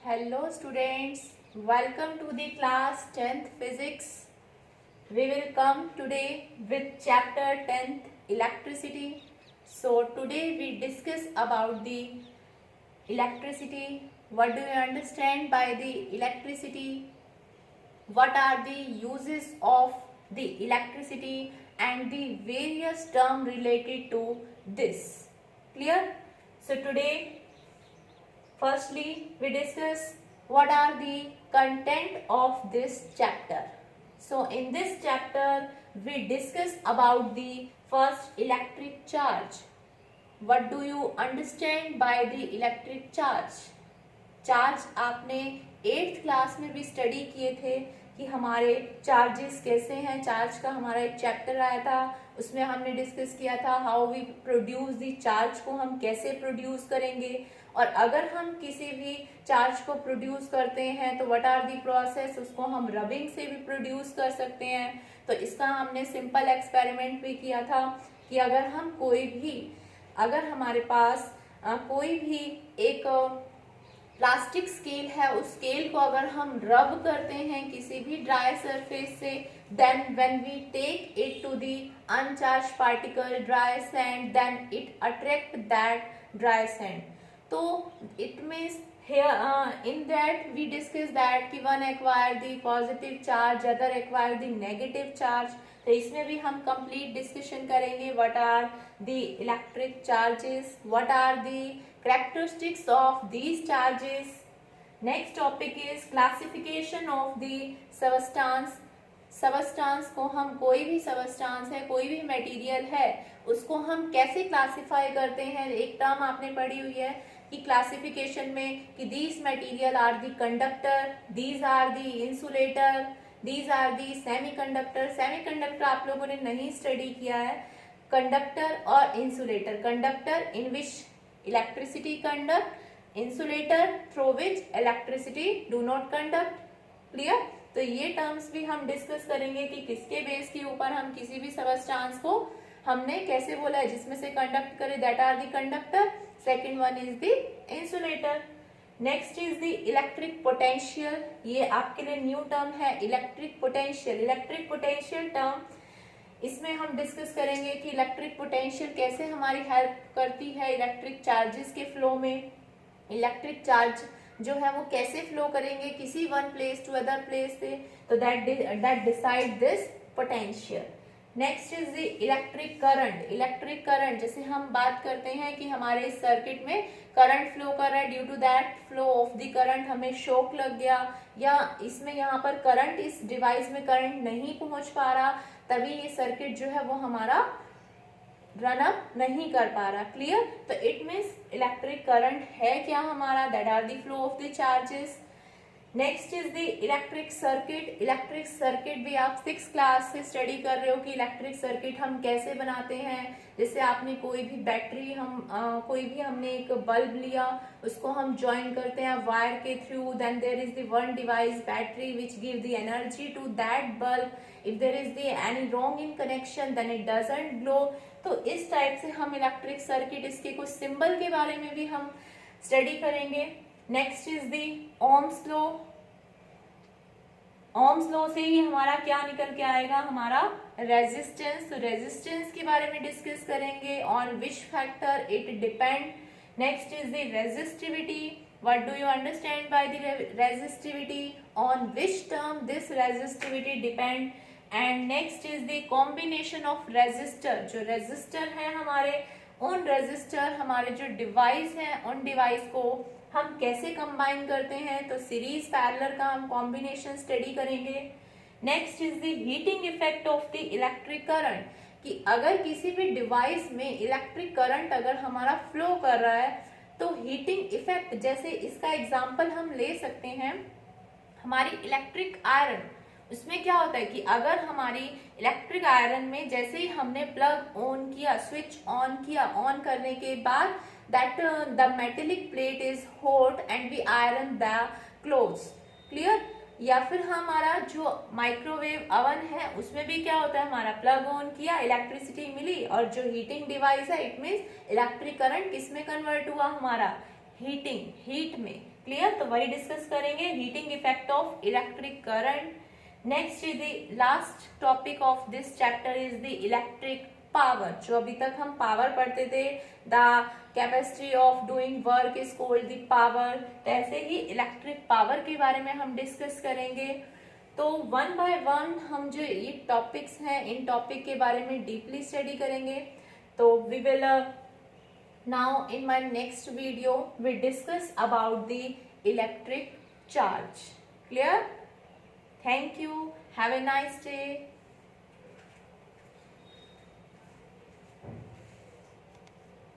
Hello students, welcome to the class 10th physics. We will come today with chapter 10th electricity. So today we discuss about the electricity. What do you understand by the electricity? What are the uses of the electricity and the various terms related to this? Clear? So today firstly, we discuss what are the content of this chapter. So in this chapter, we discuss about the first electric charge. What do you understand by the electric charge? Charge आपने 8th class में भी study किए थे कि हमारे charges कैसे हैं. Charge का हमारा एक चैप्टर आया था, उसमें हमने डिस्कस किया था how we produce the charge को हम कैसे प्रोड्यूस करेंगे, और अगर हम किसी भी चार्ज को प्रोड्यूस करते हैं तो व्हाट आर दी प्रोसेस, उसको हम रबिंग से भी प्रोड्यूस कर सकते हैं. तो इसका हमने सिंपल एक्सपेरिमेंट भी किया था कि अगर हमारे पास कोई भी एक प्लास्टिक स्केल है, उस स्केल को अगर हम रब करते हैं किसी भी ड्राई सरफेस से, then when we take it to the uncharged particle dry sand, then it attract that dry sand. तो it means in that we discuss that कि one acquire the positive charge, other acquire the negative charge. तो इसमें भी हम complete discussion करेंगे what are the electric charges, what are the characteristics of these charges. Next topic is classification of the substance. Substance को हम, कोई भी substance है, कोई भी मटेरियल है, उसको हम कैसे क्लासिफाई करते हैं. एक टर्म आपने पढ़ी हुई है कि क्लासिफिकेशन में कि these material are the conductor, these are the insulator, these are the semiconductor. Semiconductor आप लोगों ने नहीं स्टडी किया है. कंडक्टर और insulator, conductor in which electricity conduct, insulator through which electricity do not conduct. Clear? तो ये टर्म्स भी हम डिस्कस करेंगे कि किसके बेस के ऊपर हम किसी भी सबस्टांस को हमने कैसे बोला है जिसमें से कंडक्ट करे, that are the conductor. Second one is the insulator. Next is the electric potential. ये आपके लिए न्यू टर्म है, electric potential. Electric potential term, इसमें हम डिस्कस करेंगे कि इलेक्ट्रिक पोटेंशियल कैसे हमारी हेल्प करती है इलेक्ट्रिक चार्जेस के फ्लो में. इलेक्ट्रिक चार्ज जो है वो कैसे फ्लो करेंगे किसी one place to other place से, तो that decide this potential. Next is the electric current. Electric current, जैसे हम बात करते हैं कि हमारे इस सर्किट में करंट फ्लो कर रहा है, due to that flow of the current हमें शॉक लग गया, या इसमें यहाँ पर करंट, इस डिवाइस में करंट नहीं पहुंच पा रहा, तभी ये सर्किट जो है वो हमारा रन अप नहीं कर पा रहा. क्लियर? तो इट मीन्स इलेक्ट्रिक करंट है क्या हमारा, that are the flow of the charges. Next is the electric circuit. Electric circuit भी आप 6th क्लास से स्टडी कर रहे हो कि इलेक्ट्रिक सर्किट हम कैसे बनाते हैं. जैसे आपने कोई भी बैटरी, कोई भी हमने एक बल्ब लिया, उसको हम ज्वाइन करते हैं वायर के through, then there is the one device battery which give the energy to that bulb. If there is the any wrong in connection then it doesn't glow. तो इस टाइप से हम इलेक्ट्रिक सर्किट, इसके कुछ symbol के बारे में भी हम स्टडी करेंगे. Next is the Ohm's law. Ohm's law से ही हमारा क्या निकल के आएगा, हमारा रेजिस्टेंस. तो रेजिस्टेंस के बारे में डिस्कस करेंगे, on which factor it depend. Next is the resistivity. What do you understand by the resistivity, on which term this resistivity depend. And next is the combination of resistor. जो resistor है हमारे, उन resistor, हमारे जो device है, उन device को हम कैसे कंबाइन करते हैं, तो सीरीज पैरेलल का हम कॉम्बिनेशन स्टडी करेंगे. Next is the heating effect of the electric current, कि अगर किसी भी डिवाइस में इलेक्ट्रिक करंट अगर हमारा फ्लो कर रहा है तो हीटिंग इफेक्ट, जैसे इसका एग्जांपल हम ले सकते हैं हमारी इलेक्ट्रिक आयरन. उसमें क्या होता है कि अगर हमारी इलेक्ट्रिक आयरन में जैसे ही हमने प्लग ऑन किया, स्विच ऑन किया, ऑन करने के बाद that the metallic plate is hot and we iron the clothes. Clear? या फिर हमारा जो माइक्रोवेव अवन है उसमें भी क्या होता है, हमारा प्लग ऑन किया, इलेक्ट्रिसिटी मिली, और जो हीटिंग डिवाइस है, इट मीन्स इलेक्ट्रिक करंट किस में कन्वर्ट हुआ, हमारा हीटिंग, हीट में. क्लियर, तो वही डिस्कस करेंगे, heating effect of electric current. Next the last topic of this chapter is the electric power. जो अभी तक हम पावर पढ़ते थे, the capacity of doing work is called the power, ऐसे ही इलेक्ट्रिक पावर के बारे में हम डिस्कस करेंगे। तो वन बाय वन हम जो ये टॉपिक्स हैं, इन टॉपिक के बारे में डीपली स्टडी करेंगे। तो we will now in my next video we discuss about the electric charge. Clear? Thank you. Have a nice day.